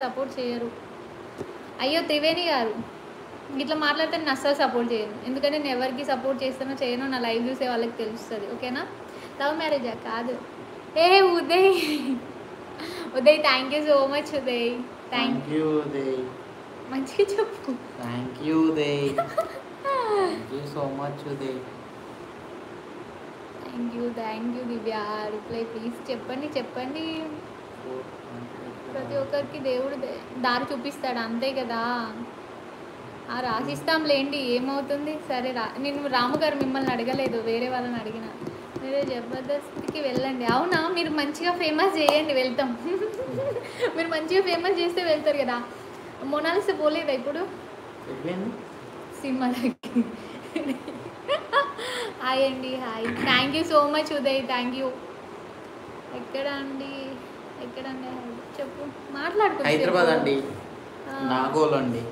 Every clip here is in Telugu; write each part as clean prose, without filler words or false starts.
సపోర్ట్ చేయరు. అయ్యో త్రివేణి గారు ఇట్లా మాట్లాడితే నేను అస్సలు సపోర్ట్ చేయను. ఎందుకంటే నేను ఎవరికి సపోర్ట్ చేస్తానో చేయనో నా లైవ్ చూసే వాళ్ళకి తెలుస్తుంది. ఓకేనా? లవ్ మ్యారేజా? కాదు. Uday Uday thank you so much Uday. Thank you Uday. మంచిగా చెప్పు. Thank you Uday. Thank you so much Uday. Thank you Divya. Reply please చెప్పండి. ప్రతి ఒక్కరికి దేవుడు దారి చూపిస్తాడు, అంతే కదా. రాసిస్తాంలేండి, ఏమవుతుంది. సరే నేను రాముగారు మిమ్మల్ని అడగలేదు, వేరే వాళ్ళని అడిగిన. మీరు జబర్దస్త్కి వెళ్ళండి. అవునా? మీరు మంచిగా ఫేమస్ చేయండి, వెళ్తాం. మీరు మంచిగా ఫేమస్ చేస్తే వెళ్తారు కదా. మొనాలిసా పోలేదా ఇప్పుడు సినిమాలకి? హాయ్ అండి. Hi. Thank you so much Uday. Thank you. ఎక్కడండి చెప్పు, మాట్లాడుకో. హైదరాబాద్ అండి, నాగోల్ అండి,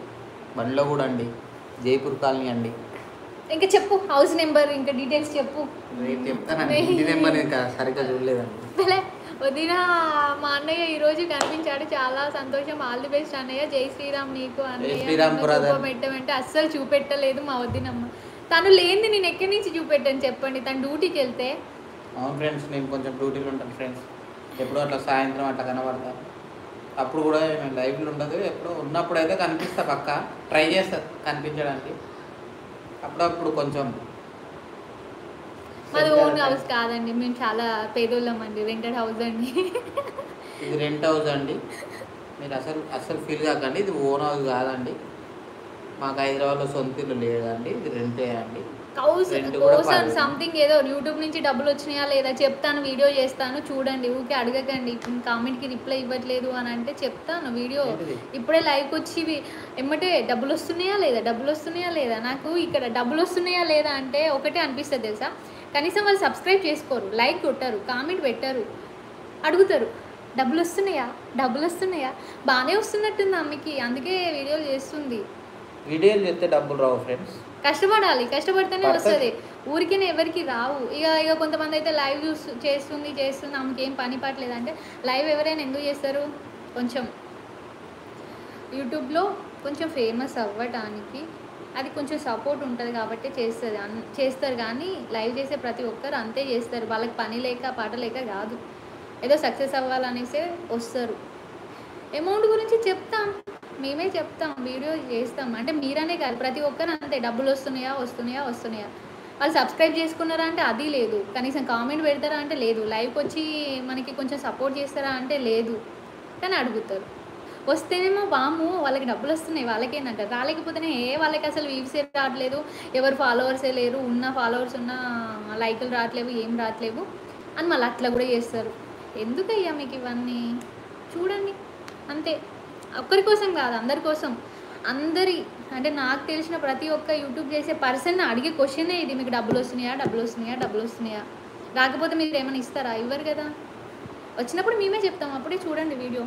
బండ్లగూడ అండి, జైపూర్ కాలనీ అండి. ఇంకా చెప్పు, హౌస్ నెంబర్ ఇంకా డీటెయిల్స్ చెప్పు. చెప్తానండి, ఇంటి నెంబర్ సరిగ్గా చూడలేదండి. వదిన మా అన్నయ్య ఈరోజు కనిపించాడు, చాలా సంతోషం. ఆల్ ది బెస్ట్ అన్నయ్య. జై శ్రీరామ్ నీకు అన్నయ్య. పెట్టమంటే అస్సలు చూపెట్టలేదు మా వదినమ్మ. తను లేనిది నేను ఎక్కడి నుంచి చూపెట్టాను చెప్పండి, తను డ్యూటీకి వెళ్తే. అవును ఫ్రెండ్స్, నేను కొంచెం డ్యూటీలో ఉంటాను ఫ్రెండ్స్. ఎప్పుడో అట్లా సాయంత్రం అట్లా కనబడతా, అప్పుడు కూడా లైవ్లో ఉండదు. ఎప్పుడు ఉన్నప్పుడు అయితే కనిపిస్తా, పక్క ట్రై చేస్తా కనిపించడానికి. అప్పుడప్పుడు కొంచెం. మాది ఓన్ హౌస్ కాదండి, మేము చాలా పేదోళ్ళం అండి. రెంటెడ్ హౌస్ అండి. ఇది రెంట్ హౌస్ అండి, మీరు అసలు ఫీల్ కాకండి. ఇది ఓన్ హౌస్ కాదండి, మాకు హైదరాబాద్లో సొంత ఇల్లు లేదండి, ఇది రెంటే అండి. సంథింగ్ ఏదో యూట్యూబ్ నుంచి డబ్బులు వచ్చినాయా లేదా చెప్తాను, వీడియో చేస్తాను చూడండి. ఊరికే అడగకండి, కామెంట్కి రిప్లై ఇవ్వట్లేదు అని అంటే చెప్తాను వీడియో. ఇప్పుడే లైక్ వచ్చి ఎమ్మటే డబ్బులు వస్తున్నాయా లేదా నాకు ఇక్కడ డబ్బులు వస్తున్నాయా లేదా అంటే ఒకటే అనిపిస్తుంది తెలుసా. కనీసం వాళ్ళు సబ్స్క్రైబ్ చేసుకోరు, లైక్ కొట్టరు, కామెంట్ పెట్టరు, అడుగుతారు డబ్బులు వస్తున్నాయా. బాగానే వస్తున్నట్టుంది అమ్మకి, అందుకే వీడియోలు చేస్తుంది. వీడియోలు చేస్తే డబ్బులు రావు ఫ్రెండ్స్, కష్టపడాలి, కష్టపడితేనే వస్తుంది. ఊరికే ఎవరికి రావు. ఇక కొంతమంది అయితే లైవ్ చేస్తుంది ఆమెకి ఏం పని పాటలేదు అంటే, లైవ్ ఎవరైనా ఎందుకు చేస్తారు, కొంచెం యూట్యూబ్లో కొంచెం ఫేమస్ అవ్వటానికి అది కొంచెం సపోర్ట్ ఉంటుంది కాబట్టి చేస్తారు. కానీ లైవ్ చేసే ప్రతి ఒక్కరు అంతే చేస్తారు, వాళ్ళకి పని లేక పాట లేక కాదు, ఏదో సక్సెస్ అవ్వాలనేసే వస్తారు. అమౌంట్ గురించి మేమే చెప్తాం, వీడియో చేస్తాం. అంటే మీరనే కాదు, ప్రతి ఒక్కరు అంతే. డబ్బులు వస్తున్నాయా. వాళ్ళు సబ్స్క్రైబ్ చేసుకున్నారా అంటే అది లేదు, కనీసం కామెంట్ పెడతారా అంటే లేదు, లైవ్కి వచ్చి మనకి కొంచెం సపోర్ట్ చేస్తారా అంటే లేదు. కానీ అడుగుతారు. వస్తేనేమో వాము వాళ్ళకి డబ్బులు వస్తున్నాయి, వాళ్ళకేందంటారు. రాలేకపోతేనే వాళ్ళకి అసలు వ్యూసే రావట్లేదు, ఎవరు ఫాలోవర్సే లేరు, ఉన్న ఫాలోవర్స్ ఉన్న లైకులు రావట్లేవు, ఏం రావట్లేవు అని మళ్ళీ అట్లా కూడా చేస్తారు. ఎందుకయ్యా మీకు ఇవన్నీ? చూడండి అంతే. ఒక్కరి కోసం కాదు, అందరి కోసం. అంటే నాకు తెలిసిన ప్రతి ఒక్క యూట్యూబ్ చేసే పర్సన్ అడిగే క్వశ్చనే ఇది, మీకు డబ్బులు వస్తున్నాయా. రాకపోతే మీరు ఏమైనా ఇస్తారా? ఇవ్వరు కదా. వచ్చినప్పుడు మేమే చెప్తాం, అప్పుడే చూడండి వీడియో.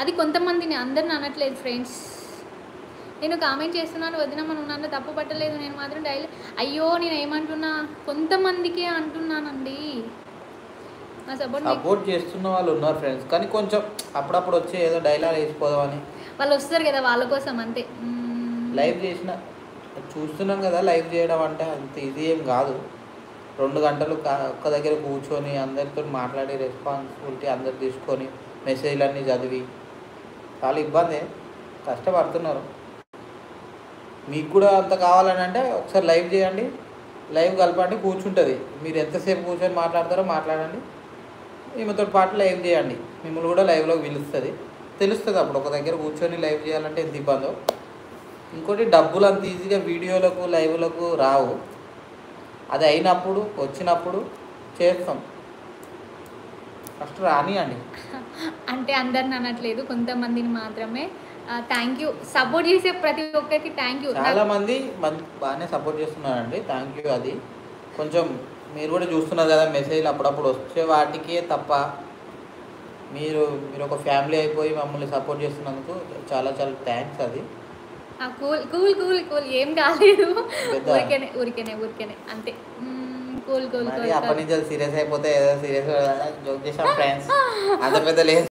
అది కొంతమందిని, అందరిని అనట్లేదు ఫ్రెండ్స్. నేను కామెంట్ చేస్తున్నాను, వదినమ్మను నన్ను తప్పు పట్టలేదు, నేను మాత్రం డైలీ అయ్యో నేను ఏమంటున్నా, కొంతమందికే అంటున్నానండి. సపోర్ట్ చేస్తున్న వాళ్ళు ఉన్నారు ఫ్రెండ్స్, కానీ కొంచెం అప్పుడప్పుడు వచ్చి ఏదో డైలాగ్ వేసిపోదామని వాళ్ళు వస్తారు కదా, వాళ్ళ కోసం అంతే. లైవ్ చూస్తున్నాం కదా, లైవ్ చేయడం అంటే అంత ఈజీ ఏం కాదు. 2 గంటలు ఒక్క దగ్గర కూర్చొని అందరితో మాట్లాడి రెస్పాన్సిబిలిటీ అందరు తీసుకొని మెసేజ్లన్నీ చదివి చాలా ఇబ్బంది, కష్టపడుతున్నారు. మీకు కూడా అంత కావాలని అంటే ఒకసారి లైవ్ చేయండి, లైవ్ కలపండి, కూర్చుంటుంది. మీరు ఎంతసేపు కూర్చొని మాట్లాడతారో మాట్లాడండి, ఈమెతో పాటు లైవ్ చేయండి, మిమ్మల్ని కూడా లైవ్లోకి పిలుస్తుంది, తెలుస్తుంది. అప్పుడు ఒక దగ్గర కూర్చొని లైవ్ చేయాలంటే ఎంత ఇబ్బందో. ఇంకోటి డబ్బులు అంత ఈజీగా వీడియోలకు లైవ్లకు రావు, అది అయినప్పుడు వచ్చినప్పుడు చేస్తాం, ఫస్ట్ రానియండి. అంటే అందరిని అనట్లేదు, కొంతమందిని మాత్రమే. థ్యాంక్ యూ, సపోర్ట్ చేసే ప్రతి ఒక్కరికి థ్యాంక్ యూ. చాలామంది బాగానే సపోర్ట్ చేస్తున్నారండి, థ్యాంక్ యూ. అది కొంచెం మీరు కూడా చూస్తున్నారు కదా, మెసేజ్లు అప్పుడప్పుడు వచ్చే వాటికే తప్ప మీరు ఒక ఫ్యామిలీ అయిపోయి మమ్మల్ని సపోర్ట్ చేస్తున్నందుకు చాలా చాలా థ్యాంక్స్. అది కూల్ ఏం కాలేదు, ఊరికేనే అంతే. కూల్ కూల్ మరి అప్పటి నుంచి సీరియస్ అయిపోతే ఏదో సీరియస్ జోక్ చేసాం ఫ్రెండ్స్ అంత పెద్ద లేదు